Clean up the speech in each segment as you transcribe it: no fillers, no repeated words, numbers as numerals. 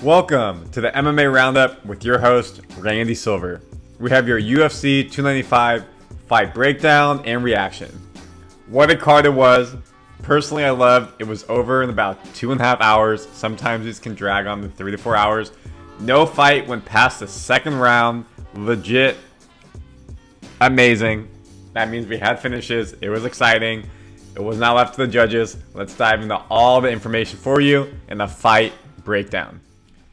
Welcome to the MMA Round Up with your host, Randy Silver. We have your UFC 295 fight breakdown and reaction. What a card it was. Personally, I loved it. Was over in about 2.5 hours. Sometimes these can drag on to 3 to 4 hours. No fight went past the second round. Legit amazing. That means we had finishes. It was exciting. It was not left to the judges. Let's dive into all the information for you in the fight breakdown.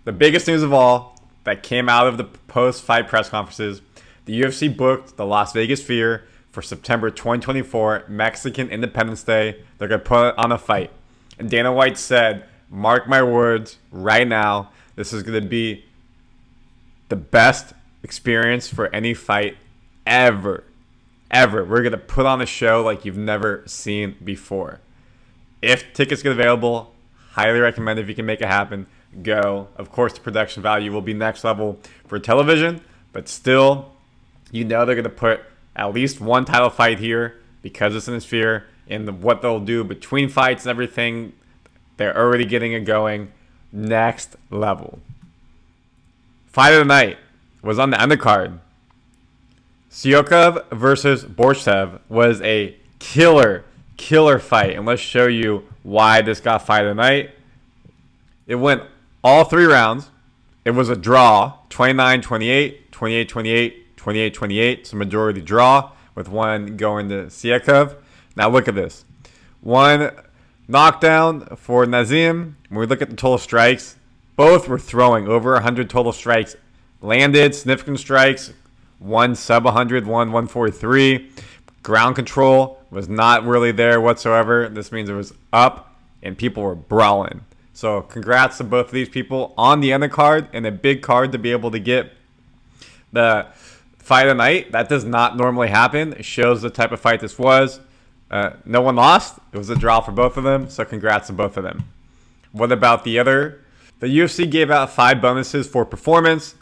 The biggest news of all that came out of the post-fight press conferences, the UFC booked the Las Vegas Sphere for September 2024, Mexican Independence Day. They're going to put on a fight. And Dana White said, mark my words right now, this is going to be the best experience for any fight ever. We're going to put on a show like you've never seen before. If tickets get available, highly recommend if you can make it happen. Go. Of course, the production value will be next level for television, but still, you know they're going to put at least one title fight here because it's in the Sphere, and what they'll do between fights and everything, they're already getting it going next level. Fight of the night was on the undercard. Syukov versus Borstev was a killer fight, and let's show you why this got fight of the night. It went all 3 rounds. It was a draw, 29-28, 28-28, 28-28. It's a majority draw with one going to Syukov. Now look at this. One knockdown for Nazim. When we look at the total strikes, both were throwing over 100 total strikes. Landed, significant strikes. One sub 100, one 143. Ground control was not really there whatsoever. This means it was up and people were brawling. So congrats to both of these people on the undercard and a big card to be able to get the fight of the night. That does not normally happen. It shows the type of fight this was. No one lost. It was a draw for both of them. So congrats to both of them. What about the other? The UFC gave out 5 bonuses for performance.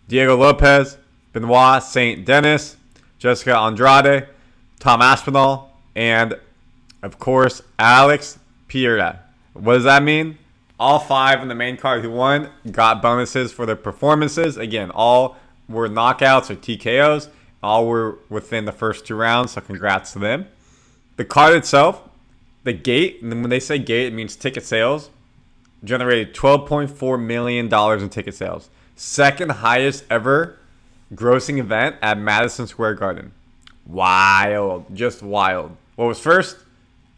Diego Lopez, Benoit St. Denis, Jessica Andrade, Tom Aspinall, and of course Alex Pereira. What does that mean? All 5 in the main card who won got bonuses for their performances. Again, all were knockouts or TKOs. All were within the first 2 rounds, so congrats to them. The card itself, the gate, and when they say gate, it means ticket sales, generated $12.4 million in ticket sales. Second highest ever grossing event at Madison Square Garden. Wild. Just wild. What was first?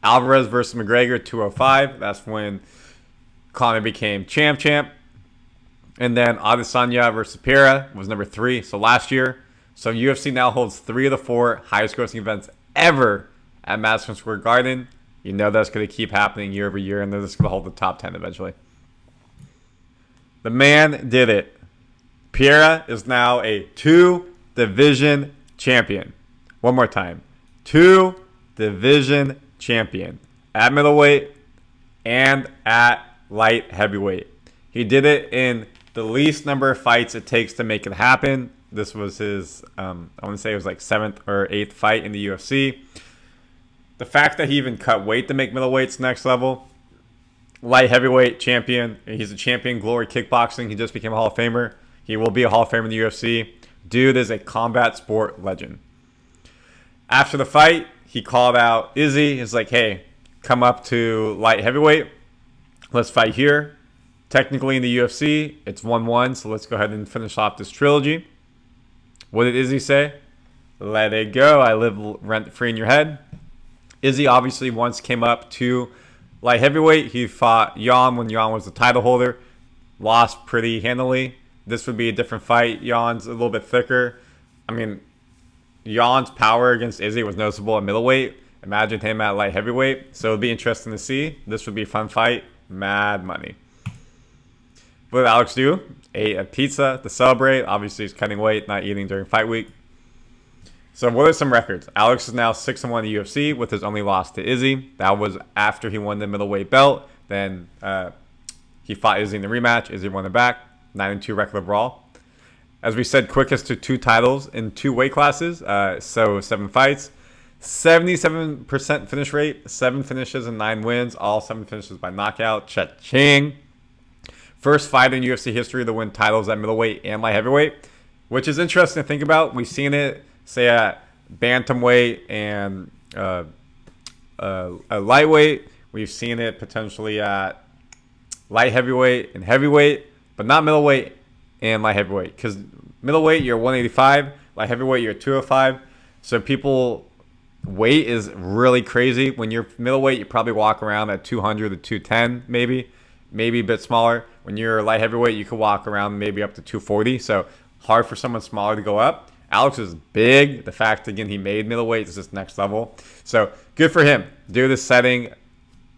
Alvarez versus McGregor, 205. That's when Conor became champ. And then Adesanya versus Pereira was number 3. So last year. So UFC now holds 3 of the 4 highest grossing events ever at Madison Square Garden. You know that's going to keep happening year over year, and they're just going to hold the top 10 eventually. The man did it. Pereira is now a 2-division champion. One more time. 2-division champion. At middleweight and at light heavyweight. He did it in the least number of fights it takes to make it happen. This was his, I want to say it was like 7th or 8th fight in the UFC. The fact that he even cut weight to make middleweight's next level. Light heavyweight champion. He's a champion glory kickboxing. He just became a Hall of Famer. He will be a Hall of Famer in the UFC. Dude is a combat sport legend. After the fight, he called out Izzy. He's like, hey, come up to light heavyweight. Let's fight here. Technically in the UFC, it's 1-1, so let's go ahead and finish off this trilogy. What did Izzy say? Let it go. I live rent-free in your head. Izzy obviously once came up to light heavyweight. He fought Jan when Jan was the title holder. Lost pretty handily. This would be a different fight. Jan's a little bit thicker. I mean, Jan's power against Izzy was noticeable at middleweight. Imagine him at light heavyweight. So it would be interesting to see. This would be a fun fight. Mad money. What did Alex do? Ate a pizza to celebrate. Obviously, he's cutting weight, not eating during fight week. So what are some records? Alex is now 6-1 in the UFC with his only loss to Izzy. That was after he won the middleweight belt. Then he fought Izzy in the rematch. Izzy won it back. 9-2 record overall. As we said, quickest to 2 titles in 2 weight classes. So 7 fights. 77% finish rate. 7 finishes and 9 wins. All 7 finishes by knockout. Cha-ching. First fight in UFC history to win titles at middleweight and light heavyweight, which is interesting to think about. We've seen it, say, at bantamweight and a lightweight. We've seen it potentially at light heavyweight and heavyweight, but not middleweight and light heavyweight. Because middleweight, you're 185. Light heavyweight, you're 205. So people, weight is really crazy. When you're middleweight, you probably walk around at 200 to 210, maybe a bit smaller. When you're light heavyweight, you could walk around maybe up to 240. So hard for someone smaller to go up. Alex is big. The fact, again, he made middleweight is just next level. So good for him. Due to this setting,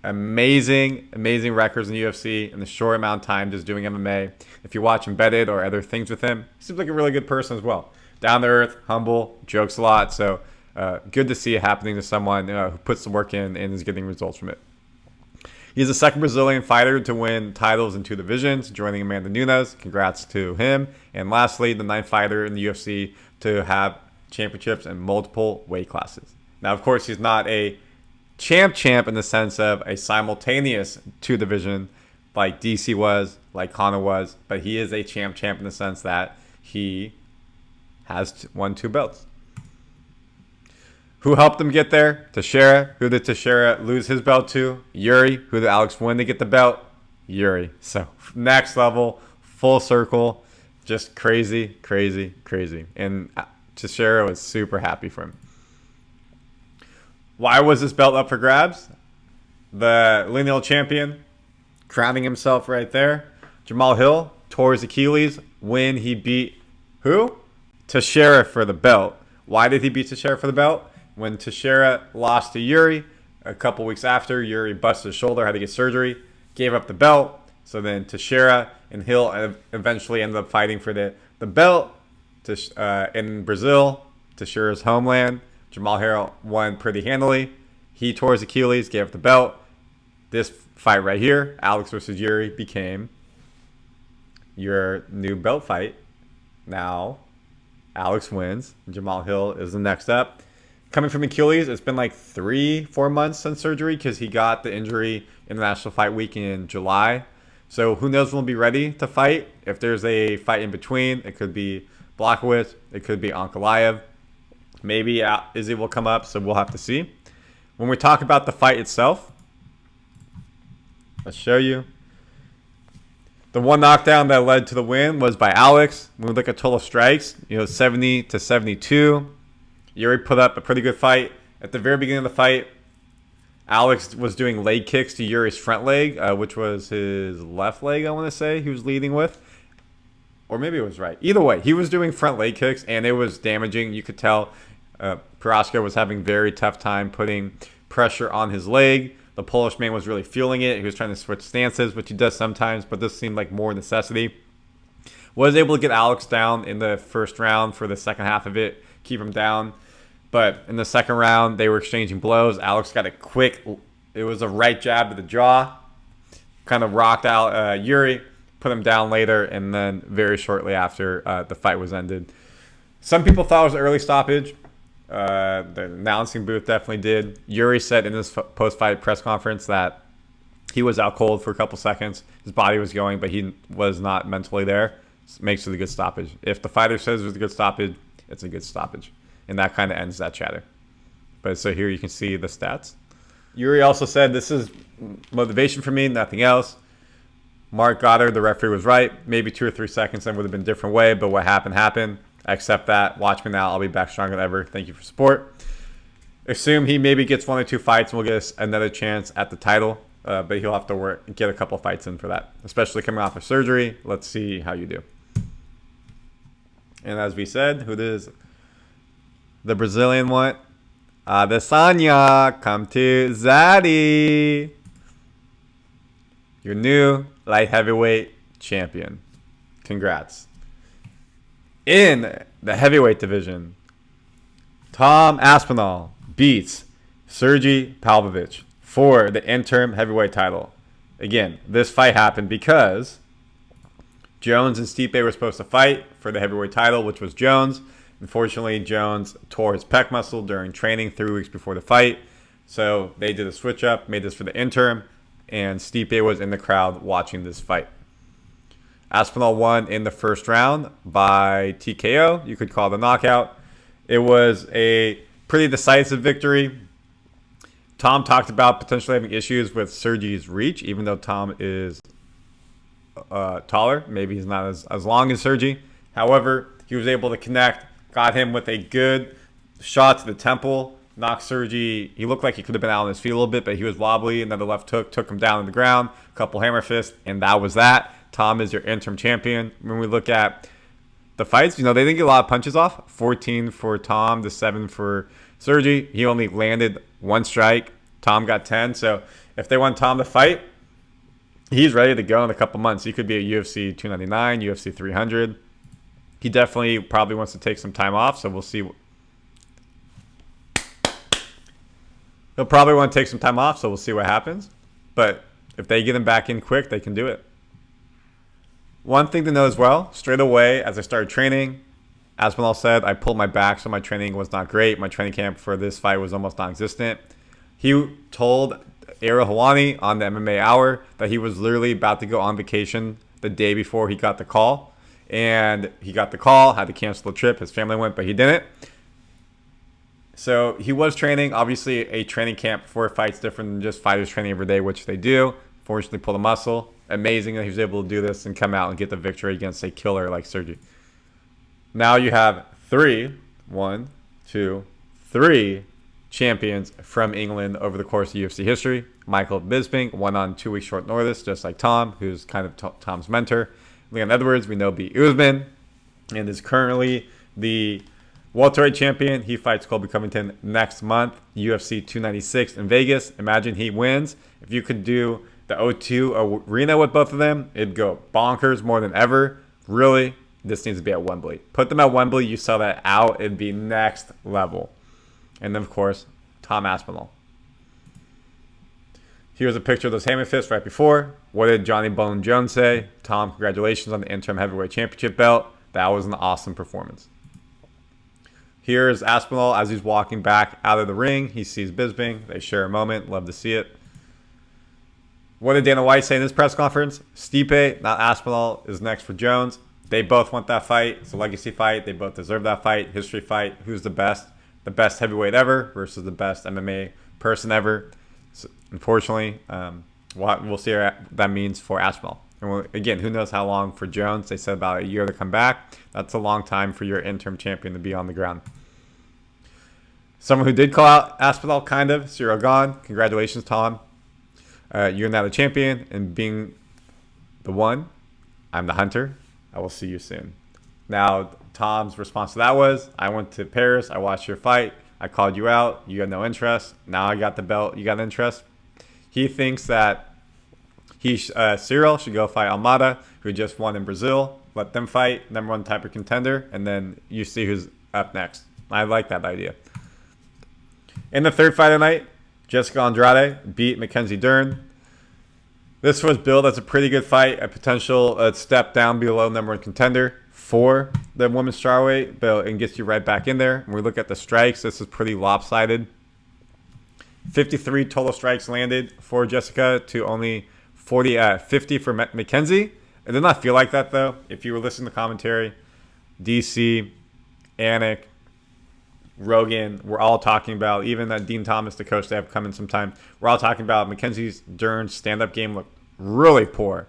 amazing records in the UFC in the short amount of time just doing MMA. If you watch Embedded or other things with him, he seems like a really good person as well. Down to earth, humble, jokes a lot. So good to see it happening to someone who puts the work in and is getting results from it. He's the second Brazilian fighter to win titles in 2 divisions, joining Amanda Nunes. Congrats to him. And lastly, the 9th fighter in the UFC to have championships in multiple weight classes. Now, of course, he's not a champ in the sense of a simultaneous 2 division like DC was, like Conor was, but he is a champ in the sense that he has won 2 belts. Who helped him get there? Teixeira. Who did Teixeira lose his belt to? Jiri. Who did Alex win to get the belt? Jiri. So next level, full circle, just crazy. And Teixeira was super happy for him. Why was this belt up for grabs? The lineal champion crowning himself right there. Jamal Hill tore his Achilles when he beat who? Teixeira for the belt. Why did he beat Teixeira for the belt? When Teixeira lost to Jiri, a couple weeks after, Jiri busted his shoulder, had to get surgery, gave up the belt. So then Teixeira and Hill eventually ended up fighting for the belt in Brazil, Teixeira's homeland. Jamal Hill won pretty handily. He tore his Achilles, gave up the belt. This fight right here, Alex versus Jiri, became your new belt fight. Now, Alex wins. Jamal Hill is the next up. Coming from Achilles, it's been like 3-4 months since surgery because he got the injury International Fight Week in July. So who knows when he'll be ready to fight. If there's a fight in between, it could be Blachowicz, it could be Ankalaev. Maybe Izzy will come up, so we'll have to see. When we talk about the fight itself, let's show you. The one knockdown that led to the win was by Alex. When we look at total strikes, 70 to 72. Jiri put up a pretty good fight. At the very beginning of the fight, Alex was doing leg kicks to Jiri's front leg, which was his left leg, I want to say, he was leading with. Or maybe it was right. Either way, he was doing front leg kicks, and it was damaging. You could tell Prochazka was having very tough time putting pressure on his leg. The Polish man was really feeling it. He was trying to switch stances, which he does sometimes, but this seemed like more necessity. Was able to get Alex down in the first round for the second half of it, keep him down. But in the second round, they were exchanging blows. Alex got a quick, it was a right jab to the jaw. Kind of rocked out Jiri, put him down later, and then very shortly after the fight was ended. Some people thought it was an early stoppage. The announcing booth definitely did. Jiri said in his post-fight press conference that he was out cold for a couple seconds. His body was going, but he was not mentally there. Makes it a good stoppage. If the fighter says it was a good stoppage, it's a good stoppage. And that kind of ends that chatter. But so here you can see the stats. Jiri also said, this is motivation for me, nothing else. Mark Goddard, the referee, was right. Maybe 2 or 3 seconds, that would have been a different way, but what happened. I accept that. Watch me now. I'll be back stronger than ever. Thank you for support. Assume he maybe gets 1 or 2 fights and we'll get us another chance at the title. But he'll have to get a couple fights in for that, especially coming off of surgery. Let's see how you do. And as we said, who does the Brazilian one? Adesanya, come to Zaddy. Your new light heavyweight champion. Congrats. In the heavyweight division, Tom Aspinall beats Sergei Pavlovich for the interim heavyweight title. Again, this fight happened because Jones and Stipe were supposed to fight for the heavyweight title, which was Jones. Unfortunately, Jones tore his pec muscle during training 3 weeks before the fight. So they did a switch up, made this for the interim, and Stipe was in the crowd watching this fight. Aspinall won in the first round by TKO. You could call it a knockout. It was a pretty decisive victory. Tom talked about potentially having issues with Sergei's reach, even though Tom is taller. Maybe he's not as long as Sergei. However, he was able to connect, got him with a good shot to the temple, knocked Sergei. He looked like he could have been out on his feet a little bit, but he was wobbly. And then the left hook took him down on the ground, a couple hammer fists, and that was that. Tom is your interim champion. When we look at the fights, they didn't get a lot of punches off. 14 for Tom to 7 for Sergei. He only landed one strike. Tom got 10. So if they want Tom to fight, he's ready to go in a couple months. He could be at UFC 299, UFC 300. He definitely probably wants to take some time off, so we'll see. He'll probably want to take some time off, so we'll see what happens. But if they get him back in quick, they can do it. One thing to know as well, straight away as I started training, Aspinall said I pulled my back, so my training was not great. My training camp for this fight was almost non-existent. He told Ara Helwani on the MMA Hour that he was literally about to go on vacation the day before he got the call. And he got the call, had to cancel the trip. His family went, but he didn't. So he was training. Obviously, a training camp for a fight's different than just fighters training every day, which they do. Fortunately, pulled a muscle. Amazing that he was able to do this and come out and get the victory against a killer like Sergei. Now you have three champions from England over the course of UFC history. Michael Bisping won on 2 weeks short notice, just like Tom, who's kind of Tom's mentor. Leon Edwards, we know, beat Usman and is currently the welterweight champion. He fights Colby Covington next month, UFC 296 in Vegas. Imagine he wins. If you could do the O2 arena with both of them, it'd go bonkers more than ever. Really, this needs to be at Wembley. Put them at Wembley, you sell that out, it'd be next level. And then, of course, Tom Aspinall. Here's a picture of those hammer fists right before. What did Johnny Bone Jones say? Tom, congratulations on the interim heavyweight championship belt. That was an awesome performance. Here's Aspinall as he's walking back out of the ring. He sees Bisping. They share a moment. Love to see it. What did Dana White say in his press conference? Stipe, not Aspinall, is next for Jones. They both want that fight. It's a legacy fight. They both deserve that fight. History fight. Who's the best? The best heavyweight ever versus the best MMA person ever. So, unfortunately, we'll see what that means for Aspinall. And again, who knows how long for Jones? They said about a year to come back. That's a long time for your interim champion to be on the ground. Someone who did call out Aspinall, kind of, Cyril Gahn. Congratulations, Tom. You're now the champion, and being the one, I'm the hunter. I will see you soon. Now, Tom's response to that was, I went to Paris. I watched your fight. I called you out. You had no interest. Now I got the belt. You got interest. He thinks that Cyril should go fight Almada, who just won in Brazil. Let them fight, number one type of contender, and then you see who's up next. I like that idea. In the third fight of the night, Jessica Andrade beat Mackenzie Dern. This was billed as a pretty good fight, a potential step down below number one contender for the women's strawweight belt, and gets you right back in there. When we look at the strikes, this is pretty lopsided. 53 total strikes landed for Jessica to only 50 for Mackenzie. It did not feel like that, though. If you were listening to commentary, DC, Anik, Rogan, we're all talking about, even that Dean Thomas, the coach they have come in sometime, we're all talking about Mackenzie Dern's stand-up game looked really poor.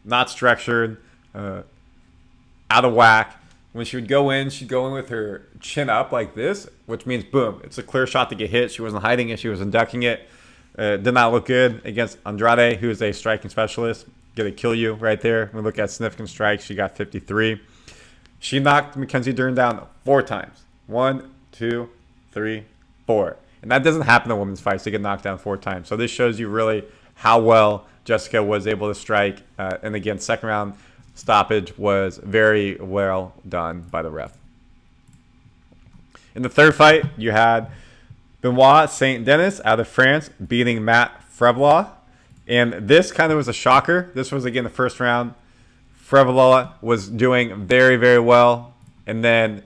Not structured, out of whack. When she would go in, she'd go in with her chin up like this, which means, boom, it's a clear shot to get hit. She wasn't hiding it. She wasn't ducking it. Did not look good against Andrade, who is a striking specialist. Going to kill you right there. When we look at significant strikes, she got 53. She knocked Mackenzie Dern down 4 times. 1, 2, 3, 4. And that doesn't happen in women's fights. They get knocked down 4 times. So this shows you really how well Jessica was able to strike. And again, second round stoppage was very well done by the ref. In the third fight, you had Benoit Saint Denis out of France beating Matt Frevola. And this kind of was a shocker. This was, again, the first round. Frevola was doing very, very well. And then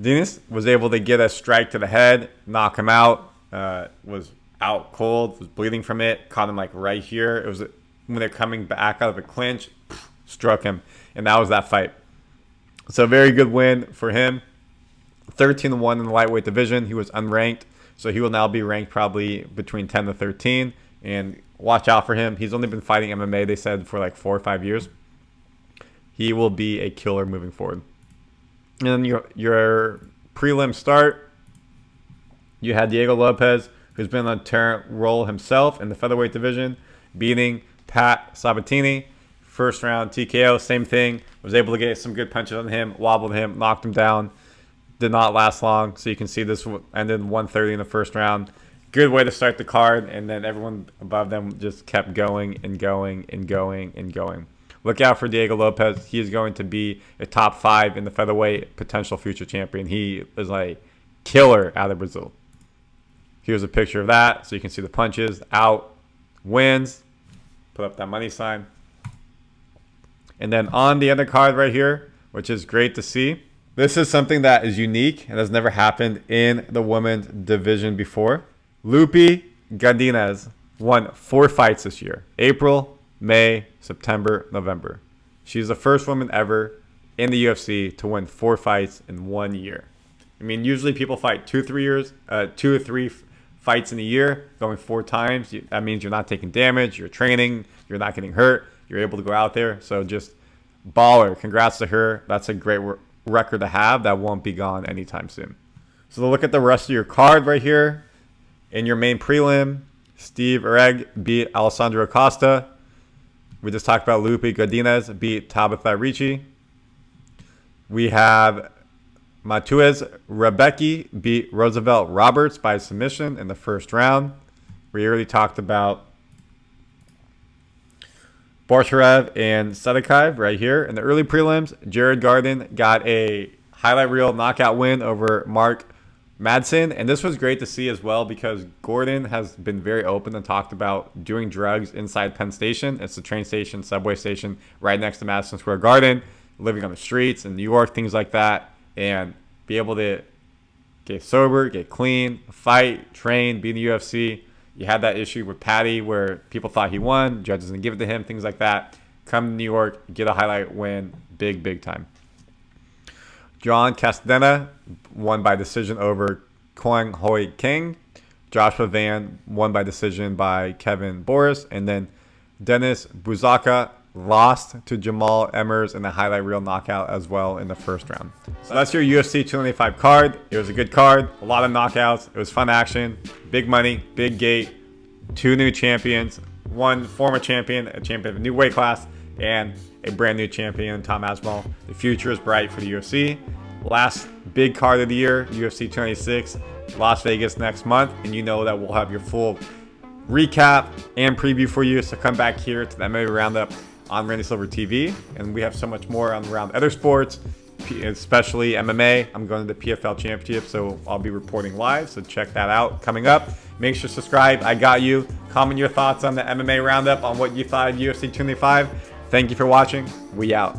Denis was able to get a strike to the head, knock him out, was out cold, was bleeding from it, caught him like right here. It was when they're coming back out of a clinch, struck him, and that was that fight. So very good win for him. 13-1 in the lightweight division. He was unranked, so he will now be ranked probably between 10 to 13. And watch out for him. He's only been fighting MMA, they said, for like 4 or 5 years. He will be a killer moving forward. And then your prelim start, you had Diego Lopez, who's been on a turn roll himself in the featherweight division, beating Pat Sabatini. First round TKO, same thing. Was able to get some good punches on him, wobbled him, knocked him down. Did not last long, so you can see this ended 130 in the first round. Good way to start the card, and then everyone above them just kept going and going and going and going. Look out for Diego Lopez. He is going to be a top 5 in the featherweight, potential future champion. He is a killer out of Brazil. Here's a picture of that, so you can see the punches. Out, wins. Put up that money sign. And then on the undercard right here, which is great to see. This is something that is unique and has never happened in the women's division before. Lupi Godinez won 4 fights this year. April, May, September, November. She's the first woman ever in the UFC to win 4 fights in 1 year. I mean, usually people fight 2 or 3 fights in a year, going 4 times. That means you're not taking damage, you're training, you're not getting hurt, you're able to go out there. So just baller. Congrats to her. That's a great record to have that won't be gone anytime soon. So look at the rest of your card right here. In your main prelim, Steve Ereg beat Alessandro Acosta. We just talked about Lupi Godinez beat Tabitha Ricci. We have Matuez Rebecki beat Roosevelt Roberts by submission in the first round. We already talked about Borcharev and Sedekaev right here. In the early prelims, Jared Garden got a highlight reel knockout win over Mark Madsen. And this was great to see as well because Gordon has been very open and talked about doing drugs inside Penn Station. It's the train station, subway station right next to Madison Square Garden, living on the streets in New York, things like that. And be able to get sober, get clean, fight, train, be in the UFC. You had that issue with Patty where people thought he won, judges didn't give it to him, things like that. Come to New York, get a highlight win, big time. John Castena won by decision over Kwang Hoi King. Joshua Van won by decision by Kevin Boris. And then Dennis Buzaka lost to Jamal Emmers in a highlight reel knockout as well in the first round. So that's your UFC 295 card. It was a good card, a lot of knockouts. It was fun action, big money, big gate, 2 new champions, 1 former champion, a champion of a new weight class, and a brand new champion, Tom Aspinall. The future is bright for the UFC. Last big card of the year, UFC 296, Las Vegas next month, and you know that we'll have your full recap and preview for you. So come back here to the MMA Roundup on Randy Silver TV, and we have so much more around other sports, especially MMA. I'm going to the PFL Championship, so I'll be reporting live, so check that out coming up. Make sure to subscribe. I got you. Comment your thoughts on the MMA Roundup, on what you thought of UFC 295. Thank you for watching. We out.